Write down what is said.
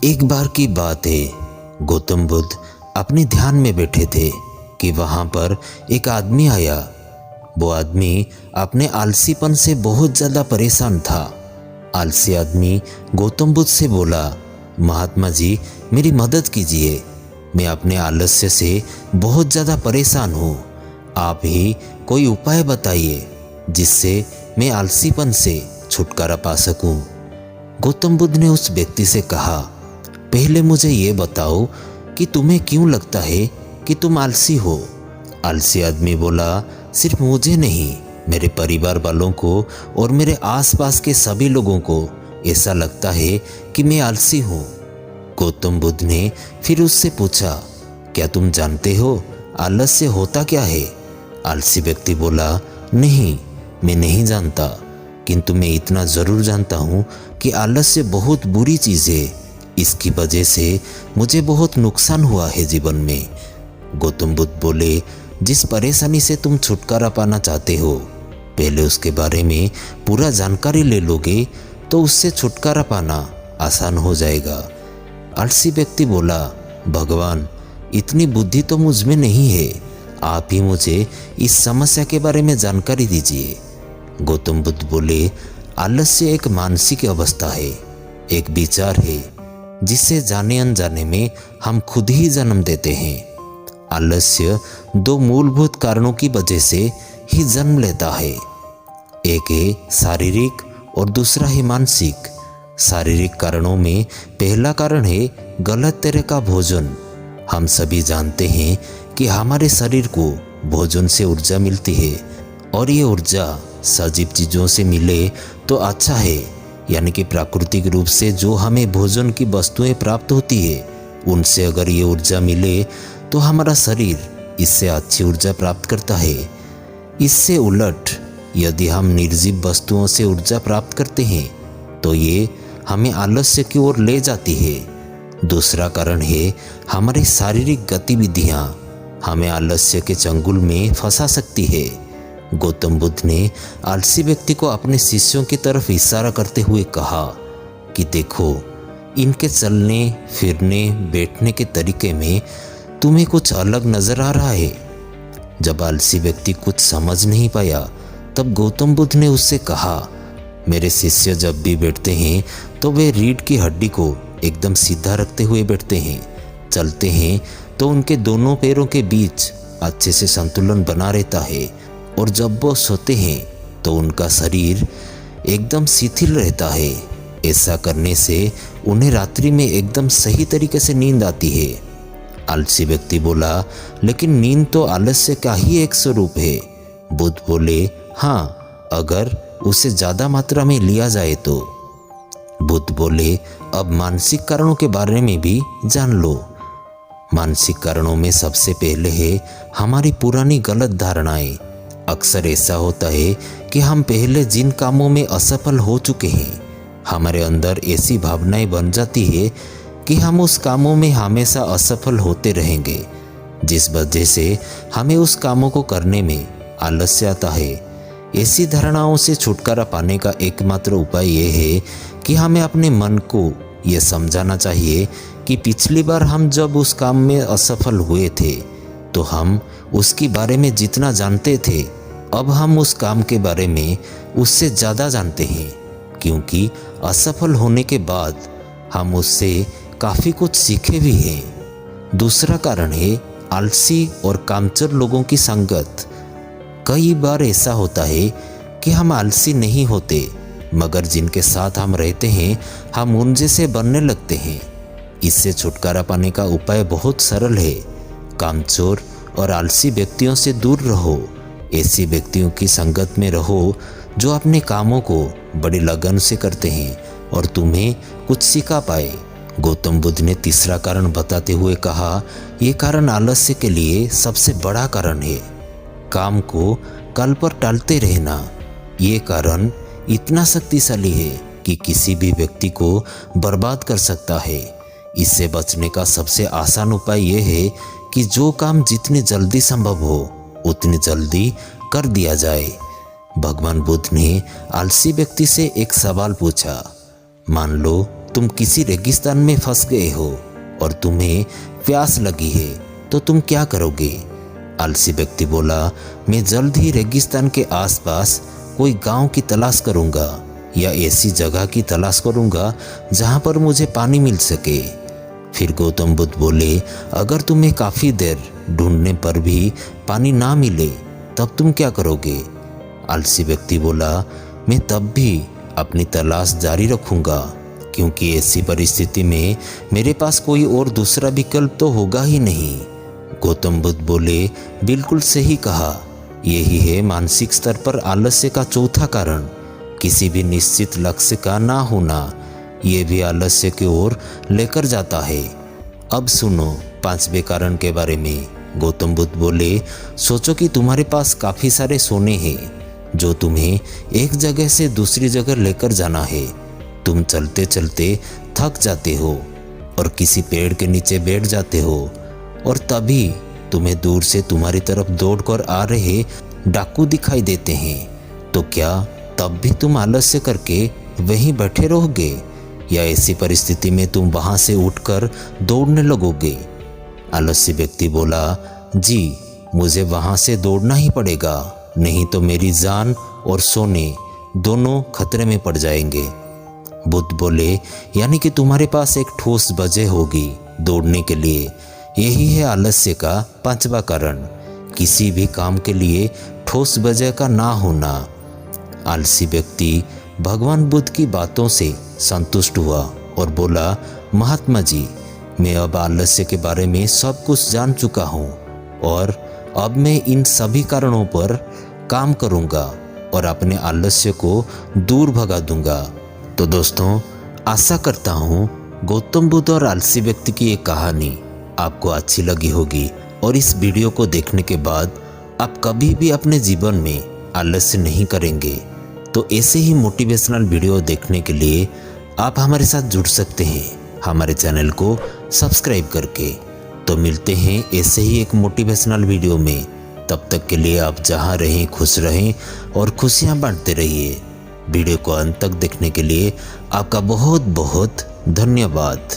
एक बार की बात है, गौतम बुद्ध अपने ध्यान में बैठे थे कि वहाँ पर एक आदमी आया। वो आदमी अपने आलसीपन से बहुत ज़्यादा परेशान था। आलसी आदमी गौतम बुद्ध से बोला, महात्मा जी मेरी मदद कीजिए, मैं अपने आलस्य से बहुत ज़्यादा परेशान हूँ। आप ही कोई उपाय बताइए जिससे मैं आलसीपन से छुटकारा पा सकूँ। गौतम बुद्ध ने उस व्यक्ति से कहा, पहले मुझे ये बताओ कि तुम्हें क्यों लगता है कि तुम आलसी हो। आलसी आदमी बोला, सिर्फ मुझे नहीं, मेरे परिवार वालों को और मेरे आसपास के सभी लोगों को ऐसा लगता है कि मैं आलसी हूँ। गौतम बुद्ध ने फिर उससे पूछा, क्या तुम जानते हो आलस्य होता क्या है? आलसी व्यक्ति बोला, नहीं, मैं नहीं जानता, किंतु मैं इतना ज़रूर जानता हूँ कि आलस्य बहुत बुरी चीज़ है। इसकी वजह से मुझे बहुत नुकसान हुआ है जीवन में। गौतम बुद्ध बोले, जिस परेशानी से तुम छुटकारा पाना चाहते हो, पहले उसके बारे में पूरा जानकारी ले लोगे तो उससे छुटकारा पाना आसान हो जाएगा। आलसी व्यक्ति बोला, भगवान इतनी बुद्धि तो मुझ में नहीं है, आप ही मुझे इस समस्या के बारे में जानकारी दीजिए। गौतम बुद्ध बोले, आलस्य एक मानसिक अवस्था है, एक विचार है जिससे जाने अनजाने में हम खुद ही जन्म देते हैं। आलस्य दो मूलभूत कारणों की वजह से ही जन्म लेता है, एक है शारीरिक और दूसरा है मानसिक। शारीरिक कारणों में पहला कारण है गलत तरह का भोजन। हम सभी जानते हैं कि हमारे शरीर को भोजन से ऊर्जा मिलती है और ये ऊर्जा सजीव चीज़ों से मिले तो अच्छा है, यानी कि प्राकृतिक रूप से जो हमें भोजन की वस्तुएं प्राप्त होती है उनसे अगर ये ऊर्जा मिले तो हमारा शरीर इससे अच्छी ऊर्जा प्राप्त करता है। इससे उलट यदि हम निर्जीव वस्तुओं से ऊर्जा प्राप्त करते हैं तो ये हमें आलस्य की ओर ले जाती है। दूसरा कारण है हमारी शारीरिक गतिविधियाँ हमें आलस्य के चंगुल में फंसा सकती है। गौतम बुद्ध ने आलसी व्यक्ति को अपने शिष्यों की तरफ इशारा करते हुए कहा कि देखो, इनके चलने फिरने बैठने के तरीके में तुम्हें कुछ अलग नजर आ रहा है। जब आलसी व्यक्ति कुछ समझ नहीं पाया तब गौतम बुद्ध ने उससे कहा, मेरे शिष्य जब भी बैठते हैं तो वे रीढ़ की हड्डी को एकदम सीधा रखते हुए बैठते हैं। चलते हैं तो उनके दोनों पैरों के बीच अच्छे से संतुलन बना रहता है और जब वो सोते हैं तो उनका शरीर एकदम शिथिल रहता है। ऐसा करने से उन्हें रात्रि में एकदम सही तरीके से नींद आती है। आलसी व्यक्ति बोला, लेकिन नींद तो आलस्य का ही एक स्वरूप है। बुद्ध बोले, हाँ, अगर उसे ज़्यादा मात्रा में लिया जाए तो। बुद्ध बोले, अब मानसिक कारणों के बारे में भी जान लो। मानसिक कारणों में सबसे पहले है हमारी पुरानी गलत धारणाएं। अक्सर ऐसा होता है कि हम पहले जिन कामों में असफल हो चुके हैं, हमारे अंदर ऐसी भावनाएं बन जाती है कि हम उस कामों में हमेशा असफल होते रहेंगे, जिस वजह से हमें उस कामों को करने में आलस्य आता है। ऐसी धारणाओं से छुटकारा पाने का एकमात्र उपाय यह है कि हमें अपने मन को यह समझाना चाहिए कि पिछली बार हम जब उस काम में असफल हुए थे तो हम उसके बारे में जितना जानते थे, अब हम उस काम के बारे में उससे ज़्यादा जानते हैं, क्योंकि असफल होने के बाद हम उससे काफ़ी कुछ सीखे भी हैं। दूसरा कारण है आलसी और कामचोर लोगों की संगत। कई बार ऐसा होता है कि हम आलसी नहीं होते, मगर जिनके साथ हम रहते हैं हम उन जैसे बनने लगते हैं। इससे छुटकारा पाने का उपाय बहुत सरल है। कामचोर और आलसी व्यक्तियों से दूर रहो। ऐसी व्यक्तियों की संगत में रहो जो अपने कामों को बड़ी लगन से करते हैं और तुम्हें कुछ सिखा पाए। गौतम बुद्ध ने तीसरा कारण बताते हुए कहा, यह कारण आलस्य के लिए सबसे बड़ा कारण है, काम को कल पर टालते रहना। ये कारण इतना शक्तिशाली है कि किसी भी व्यक्ति को बर्बाद कर सकता है। इससे बचने का सबसे आसान उपाय यह है कि जो काम जितनी जल्दी संभव हो उतनी जल्दी कर दिया जाए। भगवान बुद्ध ने आलसी व्यक्ति से एक सवाल पूछा, मान लो तुम किसी रेगिस्तान में फंस गए हो और तुम्हें प्यास लगी है तो तुम क्या करोगे? आलसी व्यक्ति बोला, मैं जल्द ही रेगिस्तान के आसपास कोई गांव की तलाश करूंगा या ऐसी जगह की तलाश करूंगा जहां पर मुझे पानी मिल सके। फिर गौतम बुद्ध बोले, अगर तुम्हें काफ़ी देर ढूंढने पर भी पानी ना मिले तब तुम क्या करोगे? आलसी व्यक्ति बोला, मैं तब भी अपनी तलाश जारी रखूंगा, क्योंकि ऐसी परिस्थिति में मेरे पास कोई और दूसरा विकल्प तो होगा ही नहीं। गौतम बुद्ध बोले, बिल्कुल सही कहा, यही है मानसिक स्तर पर आलस्य का चौथा कारण, किसी भी निश्चित लक्ष्य का ना होना। ये भी आलस्य की ओर लेकर जाता है। अब सुनो 5वें कारण के बारे में। गौतम बुद्ध बोले, सोचो कि तुम्हारे पास काफ़ी सारे सोने हैं जो तुम्हें एक जगह से दूसरी जगह लेकर जाना है। तुम चलते चलते थक जाते हो और किसी पेड़ के नीचे बैठ जाते हो और तभी तुम्हें दूर से तुम्हारी तरफ दौड़कर आ रहे डाकू दिखाई देते हैं। तो क्या तब भी तुम आलस्य करके वहीं बैठे रहोगे या ऐसी परिस्थिति में तुम वहां से उठकर दौड़ने लगोगे? आलस्य व्यक्ति बोला, जी, मुझे वहां से दौड़ना ही पड़ेगा, नहीं तो मेरी जान और सोने दोनों खतरे में पड़ जाएंगे। बुद्ध बोले, यानी कि तुम्हारे पास एक ठोस वजह होगी दौड़ने के लिए। यही है आलस्य का 5वां कारण, किसी भी काम के लिए ठोस वजह का ना होना। आलसी व्यक्ति भगवान बुद्ध की बातों से संतुष्ट हुआ और बोला, महात्मा जी, मैं अब आलस्य के बारे में सब कुछ जान चुका हूँ और अब मैं इन सभी कारणों पर काम करूँगा और अपने आलस्य को दूर भगा दूंगा। तो दोस्तों, आशा करता हूँ गौतम बुद्ध और आलसी व्यक्ति की ये कहानी आपको अच्छी लगी होगी और इस वीडियो को देखने के बाद आप कभी भी अपने जीवन में आलस्य नहीं करेंगे। तो ऐसे ही मोटिवेशनल वीडियो देखने के लिए आप हमारे साथ जुड़ सकते हैं हमारे चैनल को सब्सक्राइब करके। तो मिलते हैं ऐसे ही एक मोटिवेशनल वीडियो में। तब तक के लिए आप जहां रहें खुश रहें और खुशियां बांटते रहिए। वीडियो को अंत तक देखने के लिए आपका बहुत बहुत धन्यवाद।